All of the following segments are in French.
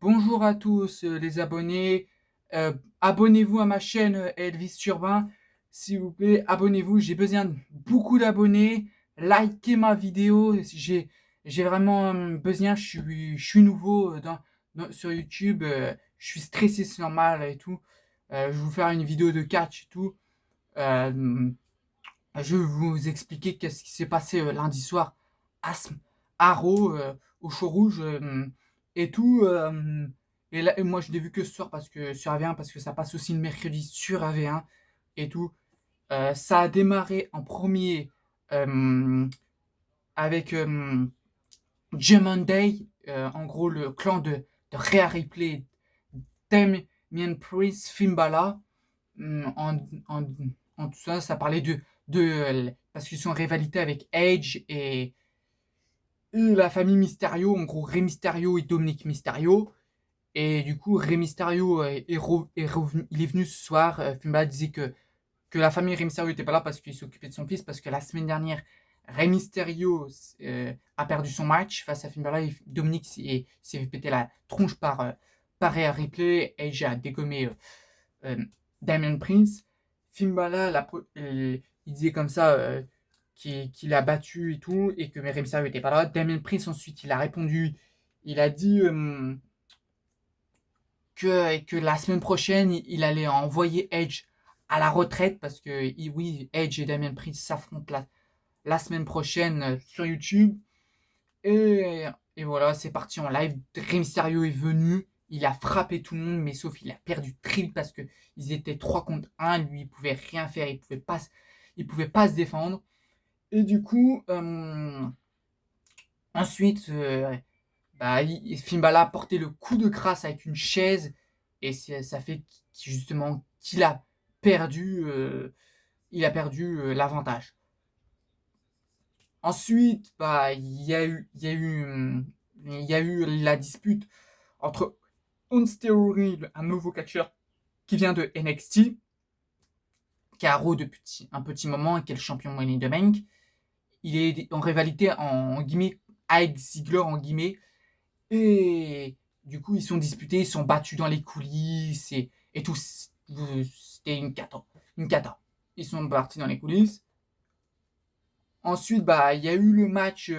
Bonjour à tous les abonnés. Abonnez-vous à ma chaîne Elvis Urbain. S'il vous plaît, abonnez-vous. J'ai besoin de beaucoup d'abonnés. Likez ma vidéo. J'ai vraiment besoin. Je suis nouveau sur YouTube. Je suis stressé, c'est normal et tout. Je vais vous faire une vidéo de catch et tout. Euh, je vais vous expliquer qu'est-ce qui s'est passé lundi soir à, à Raw, au show rouge et tout. Et moi, je l'ai vu que ce soir parce que sur AV1 parce que ça passe aussi le mercredi sur AV1 et tout. Ça a démarré en premier euh, avec Judgment Day, en gros le clan de Rhea Ripley, Damian Priest, Finn Balor. En, en, en tout ça, ça parlait parce qu'ils sont en rivalité avec Edge et la famille Mysterio, en gros Rey Mysterio et Dominic Mysterio. Et du coup, Rey Mysterio il est venu ce soir. Finn Balor disait que la famille Rey Mysterio n'était pas là parce qu'il s'occupait de son fils, parce que la semaine dernière, Rey Mysterio a perdu son match face à Finn Balor. Et Dominic s'est fait péter la tronche par Rhea Ripley. Edge a dégommé euh, Damien Prince. Finn Balor, il disait comme ça qu'il a battu et tout, et que Rey Mysterio n'était pas là. Damien Prince, ensuite, il a répondu, il a dit que la semaine prochaine, il allait envoyer Edge à la retraite, parce que oui, Edge et Damien Prince s'affrontent la semaine prochaine sur YouTube. Et voilà, c'est parti en live. Rey Mysterio est venu, il a frappé tout le monde, mais sauf il a perdu très vite parce que ils étaient 3 contre 1. Lui, il pouvait rien faire, il pouvait pas se défendre. Et du coup, ensuite, bah, Finn Balor a porté le coup de grâce avec une chaise, et ça fait justement qu'il a perdu, l'avantage. Ensuite, bah, il y a eu la dispute entre Ons Theory, un nouveau catcheur qui vient de NXT, qui est à Raw depuis un petit moment et qui est le champion Money in the Bank. Il est en rivalité en guillemets avec Ziggler en guillemets, et du coup ils sont disputés, ils sont battus dans les coulisses et tout. C'était une cata, une cata. Ils sont partis dans les coulisses. Ensuite, bah, il y a eu le match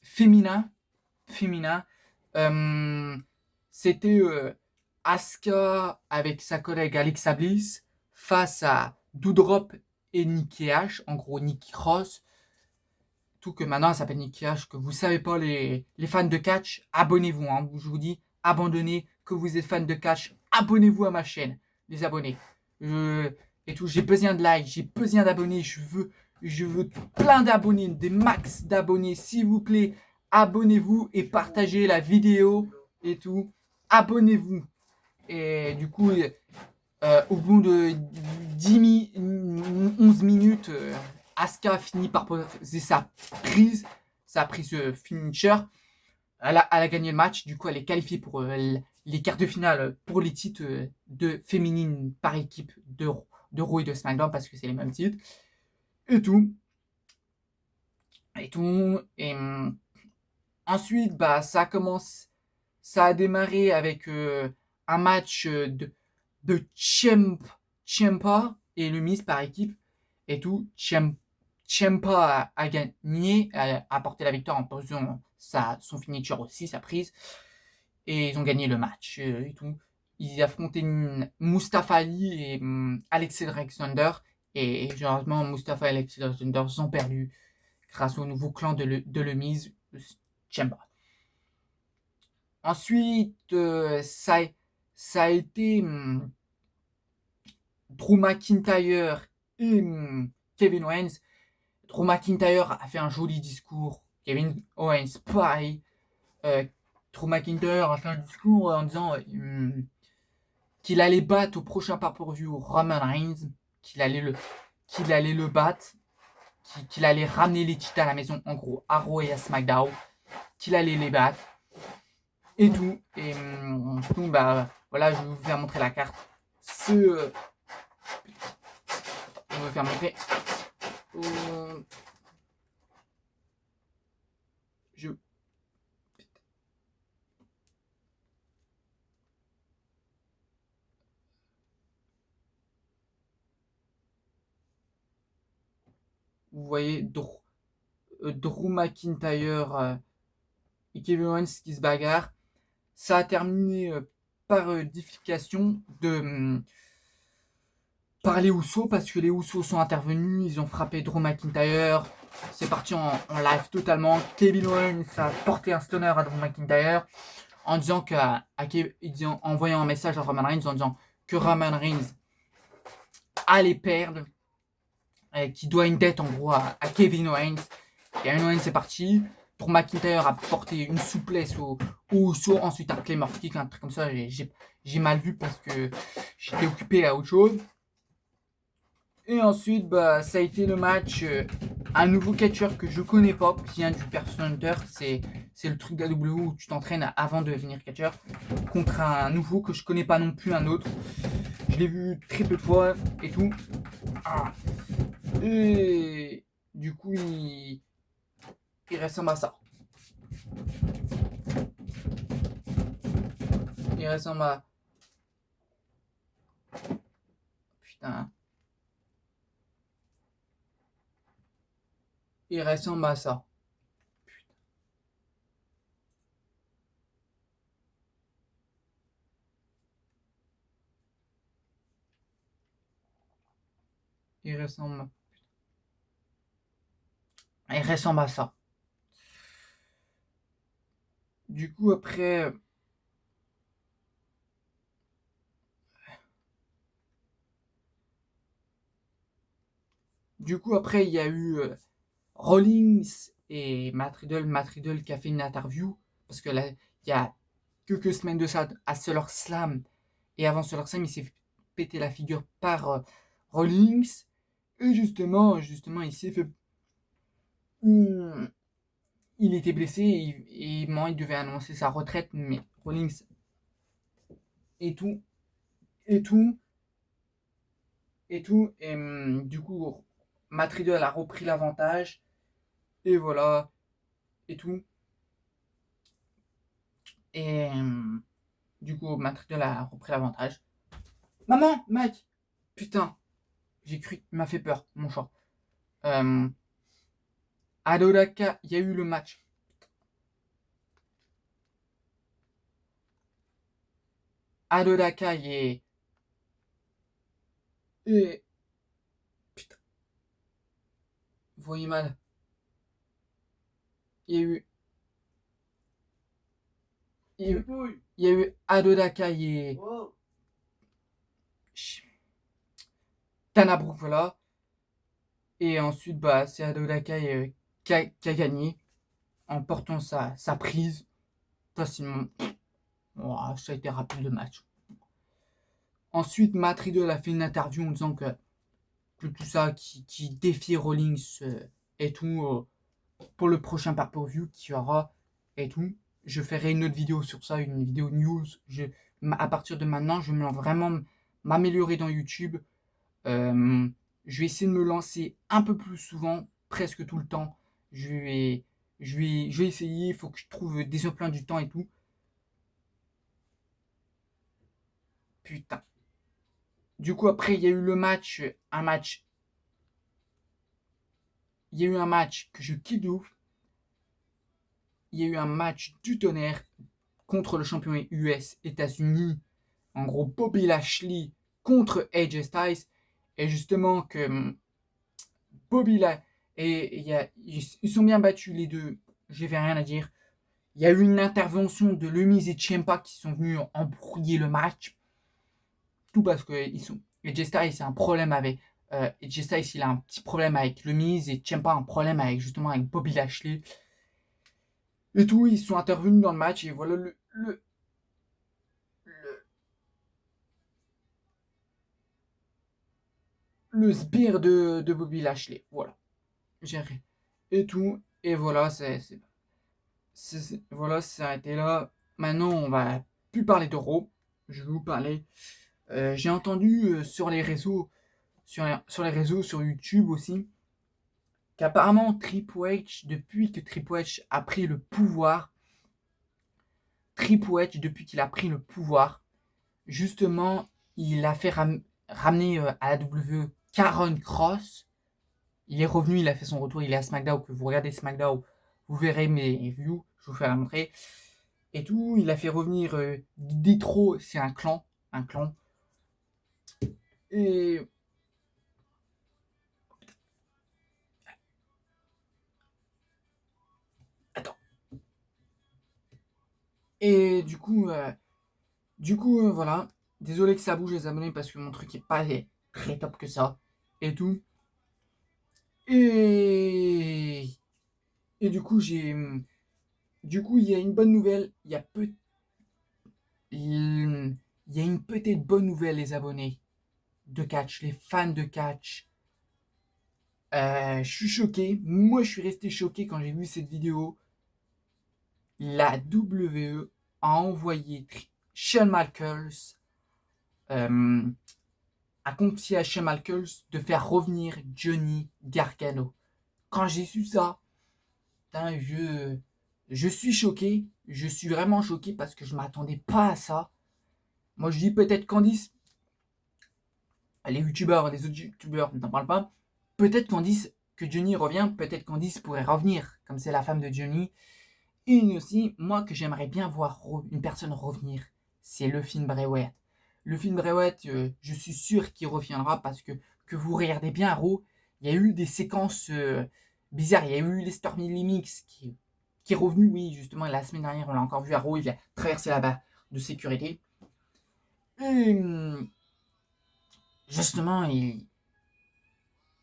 féminin. féminin. Euh, C'était Asuka avec sa collègue Alexa Bliss face à Doudrop et Nikki H. En gros, Nikki Cross. Tout que maintenant, elle s'appelle Nikki H. Que vous savez pas, les fans de catch, abonnez-vous. Hein. Je vous dis, abandonnez. Que vous êtes fan de catch, abonnez-vous à ma chaîne. Les abonnés. Et tout, j'ai besoin de likes, j'ai besoin d'abonnés. Je veux plein d'abonnés, des max d'abonnés. S'il vous plaît, abonnez-vous et partagez la vidéo et tout. Abonnez-vous. Et du coup, au bout de 11 minutes, Asuka finit par poser sa prise finisher. Elle a gagné le match, du coup elle est qualifiée pour les quarts de finale pour les titres de féminine par équipe de Raw et de SmackDown, parce que c'est les mêmes titres. Et tout. Et tout. Et ensuite, bah, ça a démarré avec un match de Ciampa et le Miz par équipe et tout. Ciampa a gagné, a porté la victoire en posant son finisher aussi, sa prise. Et ils ont gagné le match et tout. Ils affrontaient Mustafa Ali et Alexander Alexander. Et généralement, Mustafa et Alexander Alexander ont perdu grâce au nouveau clan de Le Miz, Ciampa. Ensuite, ça a été Drew McIntyre et Kevin Owens. Drew McIntyre a fait un joli discours. Kevin Owens, pareil. Euh, Drew McIntyre a fait un discours en disant qu'il allait battre au prochain pay-per-view Roman Reigns, qu'il allait le battre, qu'il allait ramener les titres à la maison, en gros, à Raw et à SmackDown, qu'il allait les battre. Et tout. Et tout, bah voilà, je vais vous faire montrer la carte. Je vais vous faire montrer. Je... vous voyez Drew McIntyre et Kevin Owens qui se bagarrent. Ça a terminé par défication par les Usos, parce que les Usos sont intervenus, ils ont frappé Drew McIntyre, c'est parti en live totalement. Kevin Owens a porté un stunner à Drew McIntyre en disant en envoyant un message à Roman Reigns en disant que Roman Reigns allait perdre, qui doit une dette en gros à Kevin Owens. Kevin Owens c'est parti. Drew McIntyre a porté une souplesse au Usos, ensuite un Claymore kick, un truc comme ça. J'ai mal vu parce que j'étais occupé à autre chose. Et ensuite, ça a été le match. Un nouveau catcheur que je connais pas, qui vient du Person Hunter, c'est le truc de la WWE où tu t'entraînes avant de devenir catcheur, contre un nouveau que je connais pas non plus, un autre. Je l'ai vu très peu de fois et tout. Et du coup, il ressemble à ça. Il ressemble à... Putain. Il ressemble à ça. Putain. Il ressemble à ça. Du coup, après... il y a eu Rollins et Matt Riddle qui a fait une interview, parce que là, il y a quelques semaines de ça, à SummerSlam, et avant SummerSlam, il s'est fait péter la figure par Rollins, et justement, il s'est fait... il était blessé, et il devait annoncer sa retraite, mais Rollins, et tout, et du coup, Matt Riddle a repris l'avantage, et voilà, et tout. Et du coup, Matt Riddle a repris l'avantage. Maman, Mike, putain, j'ai cru, il m'a fait peur, mon chat. Adoraka, il y a eu le match. Adoraka, et putain, vous voyez mal. Il y a eu, Adoraka, et Dana Brooke, voilà. Et ensuite, c'est Adoraka qui a gagné en portant sa prise facilement. Oh, ça a été rapide le match. Ensuite, Matt Riddle a fait une interview en disant que tout ça qui défie Rollins et tout pour le prochain pay-per-view qui aura et tout. Je ferai une autre vidéo sur ça, une vidéo news. À partir de maintenant, je vais vraiment m'améliorer dans YouTube. Je vais essayer de me lancer un peu plus souvent, presque tout le temps. Je vais essayer, il faut que je trouve des emplois du temps et tout. Putain. Du coup, après, il y a eu il y a eu un match que je kiffe de ouf. Il y a eu un match du tonnerre contre le champion US États-Unis. En gros, Bobby Lashley contre AJ Styles. Et justement que Bobby Lashley... ils sont bien battus les deux. Je n'ai rien à dire. Il y a eu une intervention de Le Miz et Ciampa qui sont venus embrouiller le match. Tout parce que AJ Styles a un problème avec... AJ Styles, il a un petit problème avec Le Miz et Ciampa a un problème avec Bobby Lashley. Et tout, ils sont intervenus dans le match et voilà le sbire de Bobby Lashley. Voilà. Et tout. Et voilà, voilà, ça a été là. Maintenant, on va plus parler d'Euro. Je vais vous parler. J'ai entendu sur les réseaux, sur YouTube aussi, qu'apparemment Triple H, depuis que Triple H a pris le pouvoir, justement, il a fait ramener à la WWE Karen Cross. il est revenu, il a fait son retour, il est à SmackDown. Que vous regardez SmackDown, vous verrez mes views, je vous fais la montrer. Et tout, il a fait revenir Ditro, c'est un clan. Un clan. Et. Attends. Et voilà. Désolé que ça bouge les abonnés parce que mon truc est pas très top que ça. Et tout. Et. Et du coup, il y a une bonne nouvelle. Il y a une peut-être bonne nouvelle, les abonnés de catch, les fans de catch. Je suis choqué. Moi, je suis resté choqué quand j'ai vu cette vidéo. La WWE a envoyé Shawn Michaels, a confié à Shawn Michaels de faire revenir Johnny Gargano. Quand j'ai su ça, putain, je suis choqué. Je suis vraiment choqué parce que je m'attendais pas à ça. Moi, je dis peut-être Candice, les youtubeurs, les autres youtubeurs n'en parlent pas. Peut-être Candice que Johnny revient, peut-être Candice pourrait revenir, comme c'est la femme de Johnny. Et aussi, moi que j'aimerais bien voir une personne revenir, c'est le film Bray Wyatt. Le film Bray Wyatt, je suis sûr qu'il reviendra parce que vous regardez bien Raw, il y a eu des séquences bizarres. Il y a eu les Stormy Limix qui est revenu, oui, justement, la semaine dernière, on l'a encore vu à Raw, il a traversé la barre de sécurité. Et justement,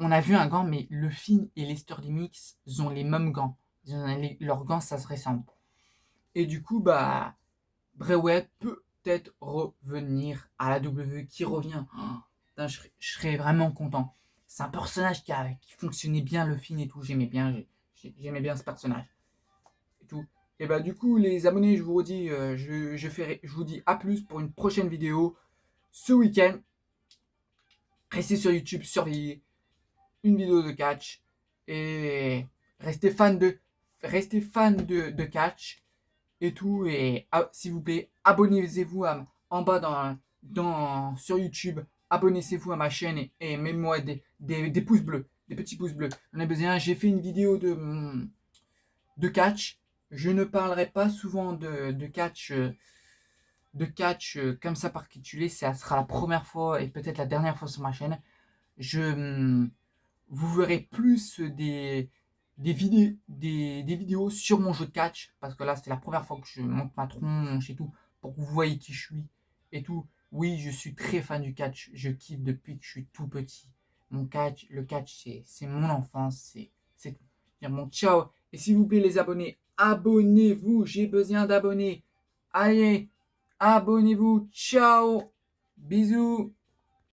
on a vu un gant, mais le Finn et les Stormy Limix ont les mêmes gants. Leurs gants, ça se ressemble. Et du coup, bah, Bray Wyatt peut peut-être revenir à la WWE, qui revient. Oh, putain, je serais vraiment content. C'est un personnage qui fonctionnait bien, le film et tout. J'aimais bien ce personnage. Et tout. Et bah du coup, les abonnés, je vous redis, je vous dis à plus pour une prochaine vidéo ce week-end. Restez sur YouTube, surveillez une vidéo de catch et restez fan de catch et tout. Et s'il vous plaît, abonnez-vous en bas sur YouTube. Abonnez-vous à ma chaîne et mettez-moi des pouces bleus, des petits pouces bleus. J'en ai besoin. J'ai fait une vidéo de catch. Je ne parlerai pas souvent de catch. Comme ça par capitulé, ça sera la première fois et peut-être la dernière fois sur ma chaîne. Vous verrez plus des vidéos sur mon jeu de catch, parce que là c'est la première fois que je monte ma tronche et tout, pour que vous voyez qui je suis et tout. Oui, je suis très fan du catch, je kiffe depuis que je suis tout petit. Le catch c'est mon enfance, c'est mon ciao. Et s'il vous plaît les abonnés, abonnez-vous, j'ai besoin d'abonnés. Allez, abonnez-vous, ciao, bisous.